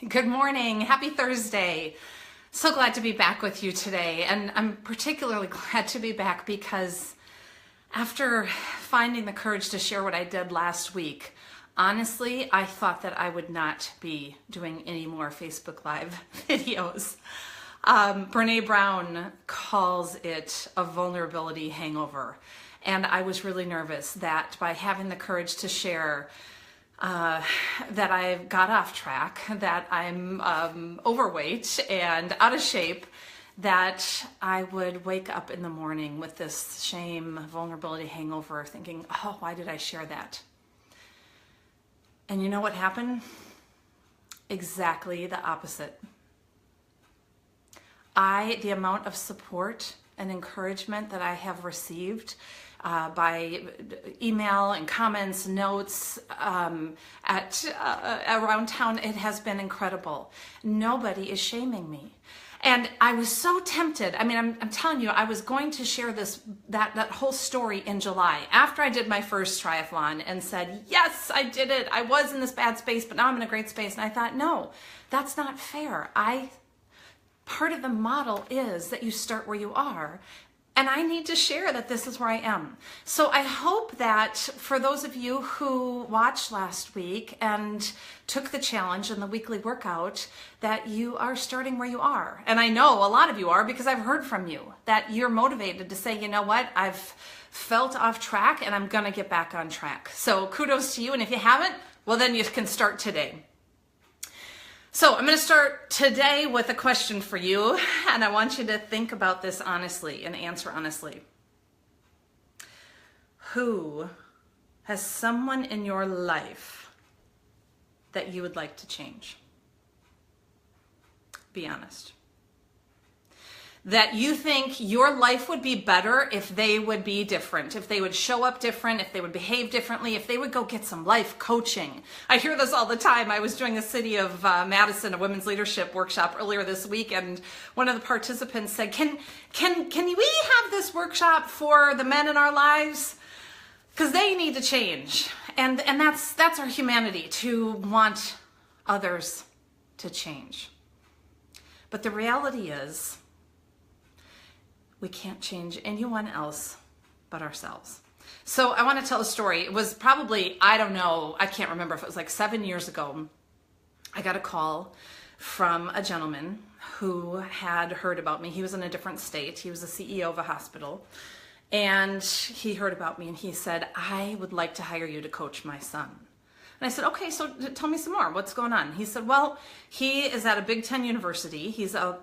Good morning. Happy Thursday. So glad to be back with you today. And I'm particularly glad to be back because after finding the courage to share what I did last week, honestly, I thought that I would not be doing any more Facebook Live videos. Brene Brown calls it a vulnerability hangover. And I was really nervous that by having the courage to share that I got off track, that I'm overweight and out of shape, that I would wake up in the morning with this shame, vulnerability hangover, thinking, oh, why did I share that? And you know what happened? Exactly the opposite. The amount of support and encouragement that I have received by email and comments, notes around town, it has been incredible. Nobody is shaming me. And I was so tempted. I mean, I'm telling you, I was going to share that whole story in July after I did my first triathlon and said, yes, I did it. I was in this bad space, but now I'm in a great space. And I thought, no, that's not fair. Part of the model is that you start where you are. And I need to share that this is where I am. So I hope that for those of you who watched last week and took the challenge and the weekly workout, that you are starting where you are. And I know a lot of you are because I've heard from you that you're motivated to say, you know what, I've felt off track and I'm going to get back on track. So kudos to you. And if you haven't, well, then you can start today. So I'm going to start today with a question for you, and I want you to think about this honestly and answer honestly. Who has someone in your life that you would like to change? Be honest. That you think your life would be better if they would be different, if they would show up different, if they would behave differently, if they would go get some life coaching. I hear this all the time. I was doing the City of Madison, a women's leadership workshop earlier this week, and one of the participants said, can we have this workshop for the men in our lives? Because they need to change. And that's our humanity, to want others to change. But the reality is, we can't change anyone else but ourselves. So I want to tell a story. It was probably, I don't know, I can't remember if it was like 7 years ago. I got a call from a gentleman who had heard about me. He was in a different state. He was the CEO of a hospital. And he heard about me and he said, I would like to hire you to coach my son. And I said, okay, so tell me some more. What's going on? He said, well, he is at a Big Ten university. He's a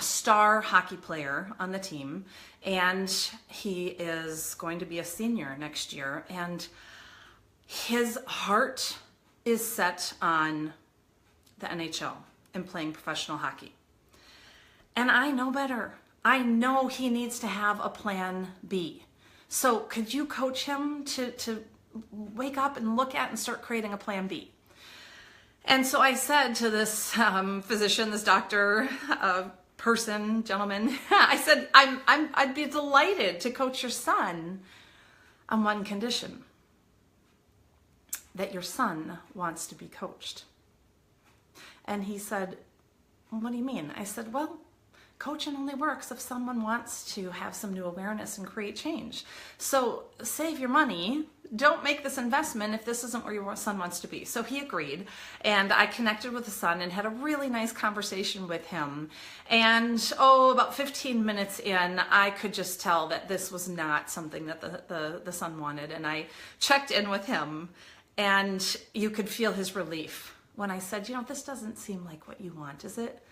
star hockey player on the team, and he is going to be a senior next year. And his heart is set on the NHL and playing professional hockey. And I know better. I know he needs to have a plan B. So could you coach him to wake up and look at and start creating a plan B? And so I said to this physician, this doctor, gentleman, I said, I'd be delighted to coach your son on one condition: that your son wants to be coached. And he said, what do you mean? I said, well, coaching only works if someone wants to have some new awareness and create change. So save your money. Don't make this investment if this isn't where your son wants to be. So he agreed, and I connected with the son and had a really nice conversation with him. And about 15 minutes in, I could just tell that this was not something that the son wanted. And I checked in with him, and you could feel his relief when I said, this doesn't seem like what you want, is it?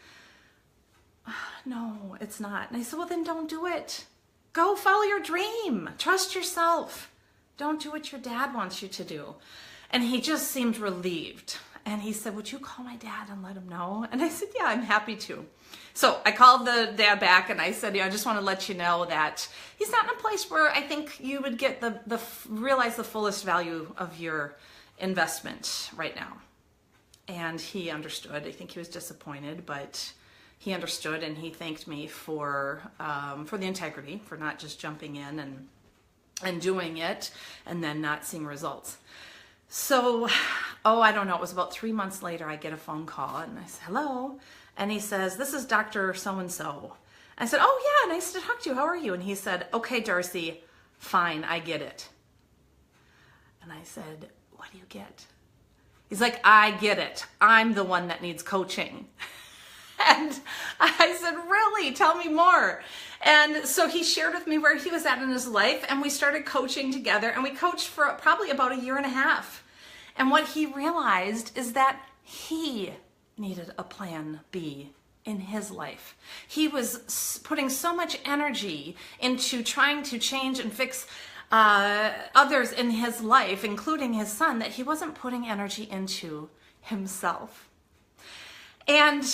No, it's not. And I said, well, then don't do it. Go follow your dream. Trust yourself. Don't do what your dad wants you to do. And he just seemed relieved. And he said, would you call my dad and let him know? And I said, yeah, I'm happy to. So I called the dad back and I said, I just want to let you know that he's not in a place where I think you would get realize the fullest value of your investment right now. And he understood. I think he was disappointed, but he understood, and he thanked me for the integrity, for not just jumping in and doing it and then not seeing results. So Oh, I don't know. It was about 3 months later, I get a phone call and I said, hello. And he says, this is Dr. So-and-so. I said, oh yeah, nice to talk to you. How are you? And he said, okay, Darcy, fine, I get it. And I said, what do you get? He's like, I get it. I'm the one that needs coaching. And I said, really? Tell me more. And so he shared with me where he was at in his life, and we started coaching together, and we coached for probably about 1.5 years. And what he realized is that he needed a plan B in his life. He was putting so much energy into trying to change and fix others in his life, including his son, that he wasn't putting energy into himself. And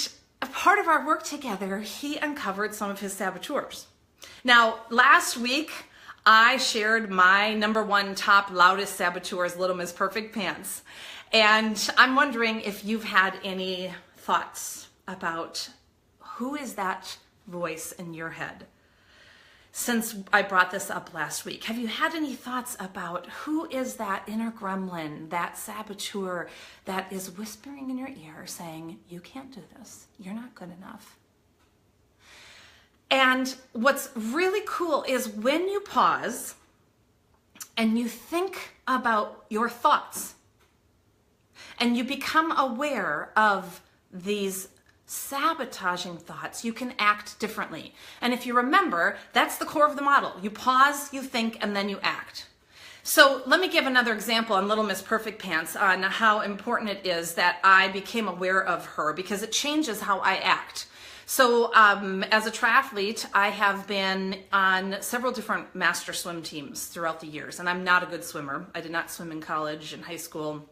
a part of our work together, he uncovered some of his saboteurs. Now, last week, I shared my #1 top loudest saboteurs, Little Miss Perfect Pants. And I'm wondering if you've had any thoughts about who is that voice in your head. Since I brought this up last week, have you had any thoughts about who is that inner gremlin, that saboteur that is whispering in your ear saying, you can't do this, you're not good enough? And what's really cool is when you pause and you think about your thoughts and you become aware of these sabotaging thoughts, you can act differently. And if you remember, that's the core of the model. You pause, you think, and then you act. So let me give another example on Little Miss Perfect Pants on how important it is that I became aware of her, because it changes how I act. So as a triathlete, I have been on several different master swim teams throughout the years, and I'm not a good swimmer. I did not swim in college and high school.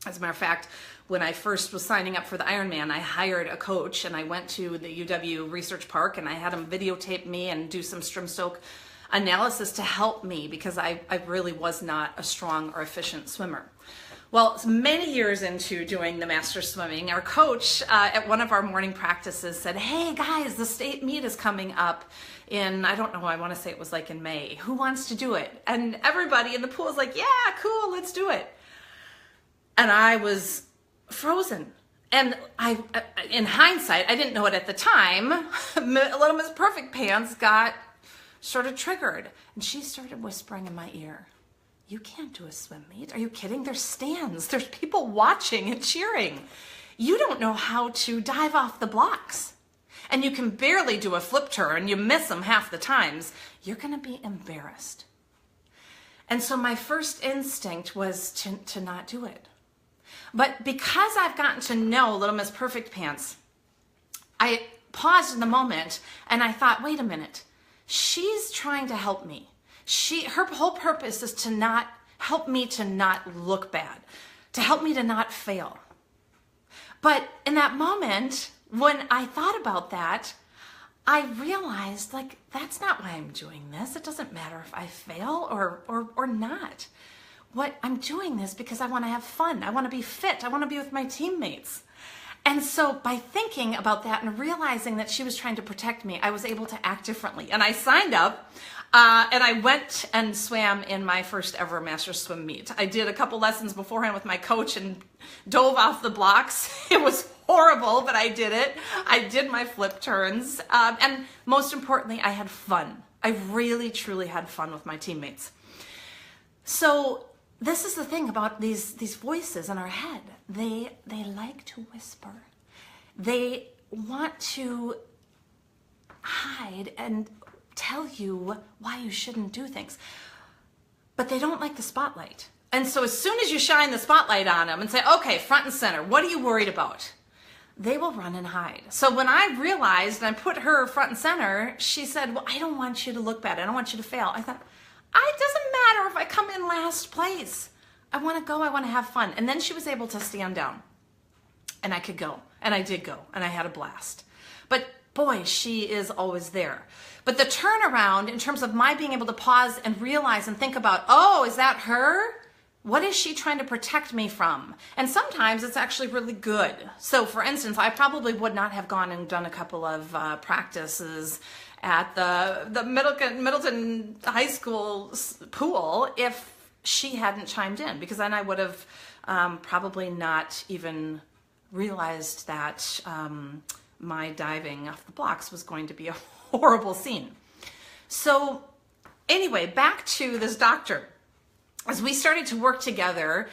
As a matter of fact, when I first was signing up for the Ironman, I hired a coach and I went to the UW Research Park and I had him videotape me and do some swim stroke analysis to help me, because I really was not a strong or efficient swimmer. Well, many years into doing the master swimming, our coach at one of our morning practices said, hey guys, the state meet is coming up in, I don't know, I want to say it was like in May. Who wants to do it? And everybody in the pool was like, yeah, cool, let's do it. And I was frozen. And in hindsight, I didn't know it at the time, Little Miss Perfect Pants got sort of triggered. And she started whispering in my ear, you can't do a swim meet. Are you kidding? There's stands. There's people watching and cheering. You don't know how to dive off the blocks. And you can barely do a flip turn. You miss them half the times. You're going to be embarrassed. And so my first instinct was to not do it. But because I've gotten to know Little Miss Perfect Pants, I paused in the moment and I thought, wait a minute, she's trying to help me. Her whole purpose is to not help me to not look bad, to help me to not fail. But in that moment, when I thought about that, I realized, like, that's not why I'm doing this. It doesn't matter if I fail or not. What I'm doing this because I want to have fun. I want to be fit. I want to be with my teammates. And so by thinking about that and realizing that she was trying to protect me, I was able to act differently. And I signed up and I went and swam in my first ever master swim meet. I did a couple lessons beforehand with my coach and dove off the blocks. It was horrible, but I did it. I did my flip turns. And most importantly, I had fun. I really, truly had fun with my teammates. So this is the thing about these voices in our head. They like to whisper. They want to hide and tell you why you shouldn't do things. But they don't like the spotlight. And so as soon as you shine the spotlight on them and say, okay, front and center, what are you worried about? They will run and hide. So when I realized and I put her front and center, she said, well, I don't want you to look bad. I don't want you to fail. I thought, it doesn't matter if I come in last place. I want to go. I want to have fun. And then she was able to stand down and I could go. And I did go and I had a blast. But boy, she is always there. But the turnaround in terms of my being able to pause and realize and think about, oh, is that her? What is she trying to protect me from? And sometimes it's actually really good. So for instance, I probably would not have gone and done a couple of practices at the Middleton High School pool if she hadn't chimed in, because then I would have probably not even realized that my diving off the blocks was going to be a horrible scene. So anyway, back to this doctor. As we started to work together,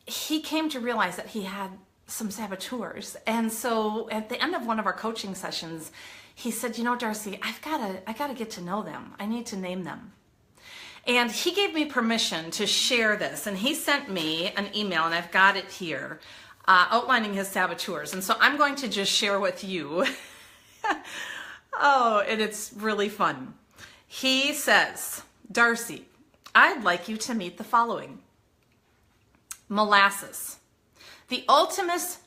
he came to realize that he had some saboteurs. And so at the end of one of our coaching sessions, he said, you know, Darcy, I gotta get to know them. I need to name them. And he gave me permission to share this. And he sent me an email, and I've got it here, outlining his saboteurs. And so I'm going to just share with you. Oh, and it's really fun. He says, Darcy, I'd like you to meet the following. Molasses. The ultimate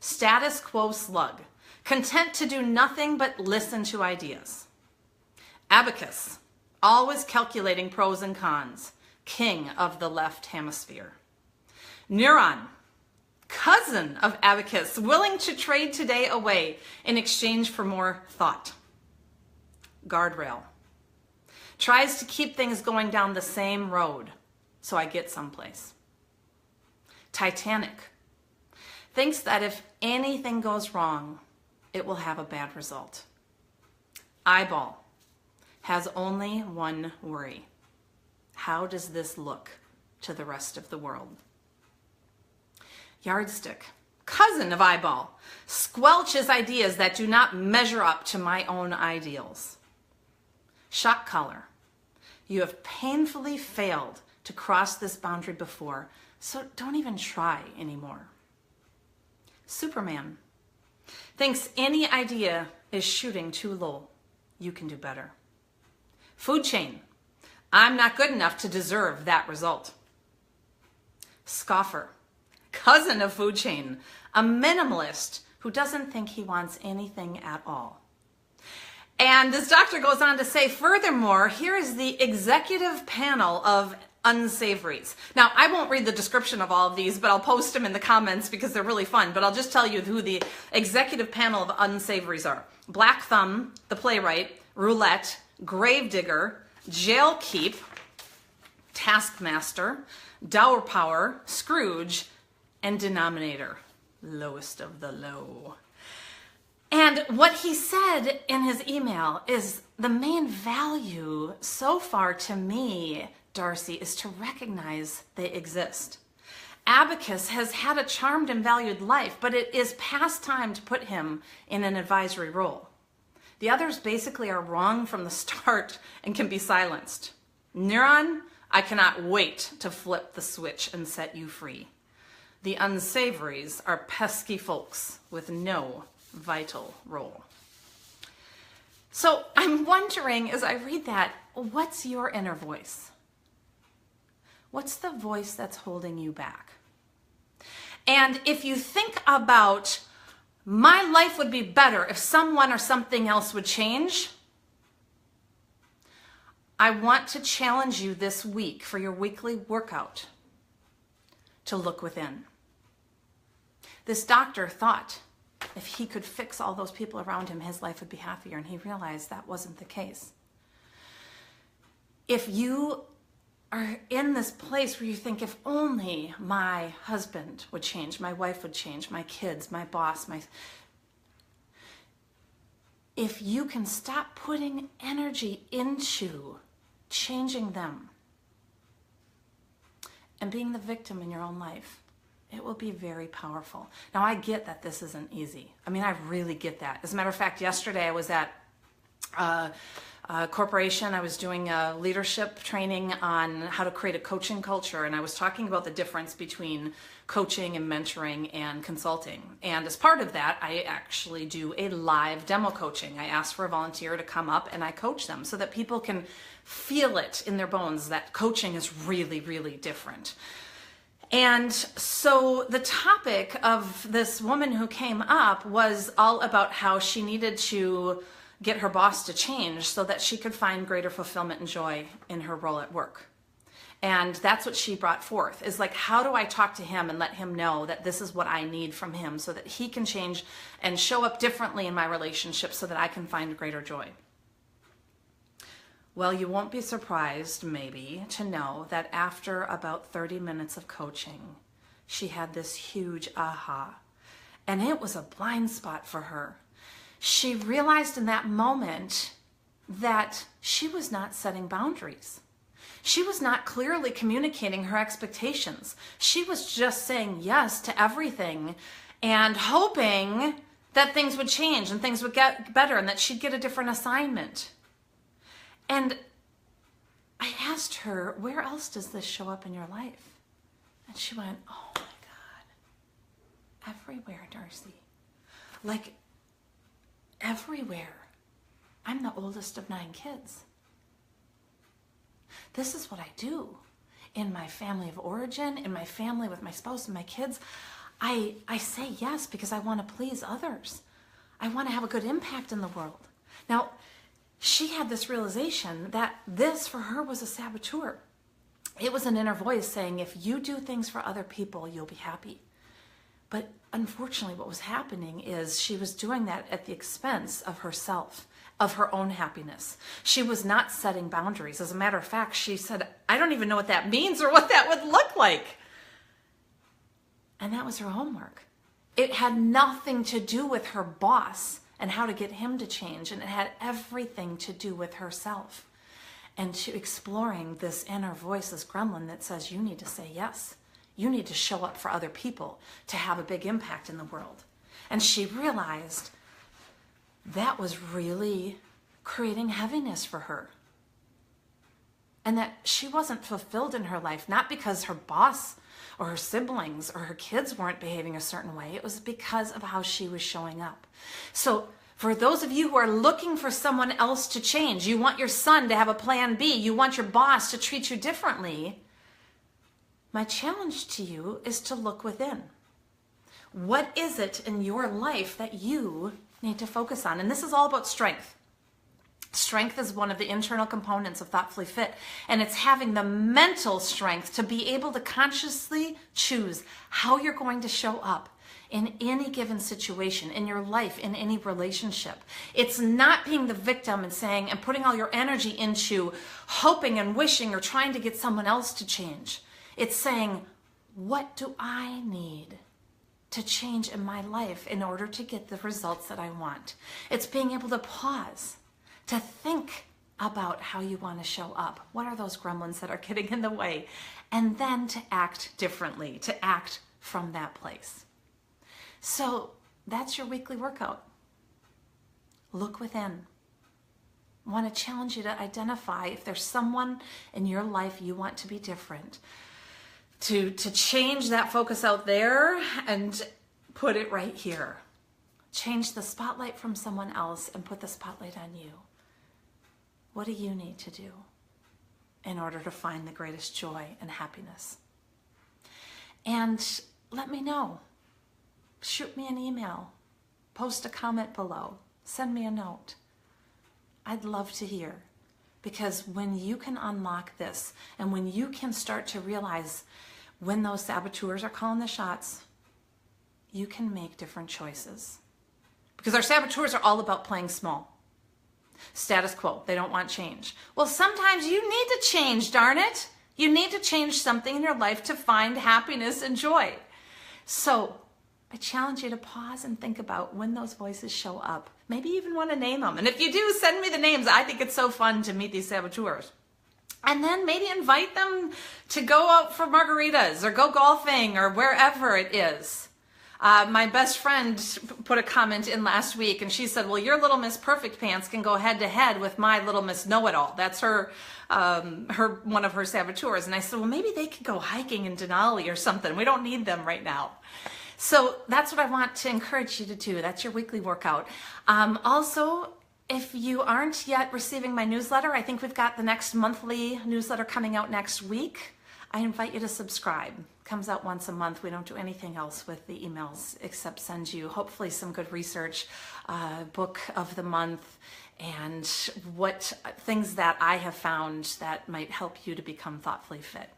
status quo slug, content to do nothing but listen to ideas. Abacus, always calculating pros and cons, king of the left hemisphere. Neuron, cousin of Abacus, willing to trade today away in exchange for more thought. Guardrail, tries to keep things going down the same road so I get someplace. Titanic, thinks that if anything goes wrong, it will have a bad result. Eyeball, has only one worry. How does this look to the rest of the world? Yardstick, cousin of Eyeball, squelches ideas that do not measure up to my own ideals. Shock collar, you have painfully failed to cross this boundary before, so don't even try anymore. Superman, thinks any idea is shooting too low. You can do better. Food chain, I'm not good enough to deserve that result. Scoffer, cousin of food chain, a minimalist who doesn't think he wants anything at all. And this doctor goes on to say, furthermore, here is the executive panel of unsavories. Now, I won't read the description of all of these, but I'll post them in the comments because they're really fun. But I'll just tell you who the executive panel of unsavories are. Black Thumb, the playwright, Roulette, Gravedigger, Jail Keep, Taskmaster, Dower Power, Scrooge, and Denominator, lowest of the low. And what he said in his email is the main value so far to me, Darcy, is to recognize they exist. Abacus has had a charmed and valued life, but it is past time to put him in an advisory role. The others basically are wrong from the start and can be silenced. Neuron, I cannot wait to flip the switch and set you free. The unsavories are pesky folks with no vital role. So I'm wondering, as I read that, what's your inner voice? What's the voice that's holding you back? And if you think about, my life would be better if someone or something else would change, I want to challenge you this week for your weekly workout to look within. This doctor thought if he could fix all those people around him, his life would be happier, and he realized that wasn't the case. If you are in this place where you think, if only my husband would change, my wife would change, my kids, my boss, if you can stop putting energy into changing them and being the victim in your own life, it will be very powerful. Now, I get that this isn't easy. I mean, I really get that. As a matter of fact, yesterday I was at a corporation. I was doing a leadership training on how to create a coaching culture, and I was talking about the difference between coaching and mentoring and consulting. And as part of that, I actually do a live demo coaching. I ask for a volunteer to come up and I coach them so that people can feel it in their bones that coaching is really, really different. And so the topic of this woman who came up was all about how she needed to get her boss to change so that she could find greater fulfillment and joy in her role at work. And that's what she brought forth, is like, how do I talk to him and let him know that this is what I need from him so that he can change and show up differently in my relationship so that I can find greater joy? Well, you won't be surprised, maybe, to know that after about 30 minutes of coaching, she had this huge aha. And it was a blind spot for her. She realized in that moment that she was not setting boundaries. She was not clearly communicating her expectations. She was just saying yes to everything and hoping that things would change and things would get better and that she'd get a different assignment. And I asked her, where else does this show up in your life? And she went, oh my God, everywhere, Darcy. Like, everywhere. I'm the oldest of 9 kids. This is what I do in my family of origin, in my family with my spouse and my kids. I say yes because I want to please others. I want to have a good impact in the world. Now, she had this realization that this for her was a saboteur. It was an inner voice saying, if you do things for other people, you'll be happy. But unfortunately, what was happening is she was doing that at the expense of herself, of her own happiness. She was not setting boundaries. As a matter of fact, she said, I don't even know what that means or what that would look like. And that was her homework. It had nothing to do with her boss and how to get him to change, and it had everything to do with herself. And to exploring this inner voice, this gremlin that says, you need to say yes. You need to show up for other people to have a big impact in the world. And she realized that was really creating heaviness for her. And that she wasn't fulfilled in her life, not because her boss or her siblings or her kids weren't behaving a certain way. It was because of how she was showing up. So for those of you who are looking for someone else to change, you want your son to have a plan B, you want your boss to treat you differently, my challenge to you is to look within. What is it in your life that you need to focus on? And this is all about strength. Strength is one of the internal components of Thoughtfully Fit, and it's having the mental strength to be able to consciously choose how you're going to show up in any given situation, in your life, in any relationship. It's not being the victim and saying and putting all your energy into hoping and wishing or trying to get someone else to change. It's saying, what do I need to change in my life in order to get the results that I want? It's being able to pause, to think about how you want to show up. What are those gremlins that are getting in the way? And then to act differently, to act from that place. So that's your weekly workout. Look within. I want to challenge you to identify if there's someone in your life you want to be different. To change that focus out there and put it right here. Change the spotlight from someone else and put the spotlight on you. What do you need to do in order to find the greatest joy and happiness? And let me know. Shoot me an email. Post a comment below. Send me a note. I'd love to hear. Because when you can unlock this and when you can start to realize when those saboteurs are calling the shots, you can make different choices. Because our saboteurs are all about playing small. Status quo. They don't want change. Well, sometimes you need to change, darn it. You need to change something in your life to find happiness and joy. So I challenge you to pause and think about when those voices show up. Maybe you even want to name them. And if you do, send me the names. I think it's so fun to meet these saboteurs. And then maybe invite them to go out for margaritas or go golfing or wherever it is. My best friend put a comment in last week and she said, well, your Little Miss Perfect Pants can go head to head with my Little Miss Know-It-All. That's her one of her saboteurs. And I said, well, maybe they could go hiking in Denali or something. We don't need them right now. So that's what I want to encourage you to do. That's your weekly workout. Also, if you aren't yet receiving my newsletter, I think we've got the next monthly newsletter coming out next week. I invite you to subscribe. It comes out once a month. We don't do anything else with the emails except send you hopefully some good research, book of the month, and what things that I have found that might help you to become thoughtfully fit.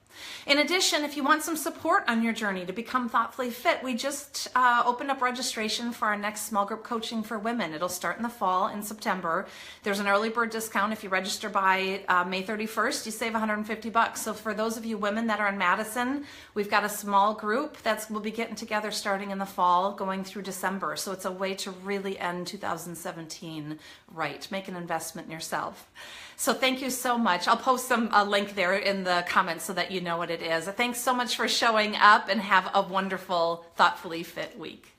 In addition, if you want some support on your journey to become thoughtfully fit, we just opened up registration for our next small group coaching for women. It'll start in the fall in September. There's an early bird discount. If you register by May 31st, you save $150. So for those of you women that are in Madison, we've got a small group we'll be getting together starting in the fall, going through December. So it's a way to really end 2017 right. Make an investment in yourself. So thank you so much. I'll post a link there in the comments so that you know what it is. Thanks so much for showing up, and have a wonderful Thoughtfully Fit week.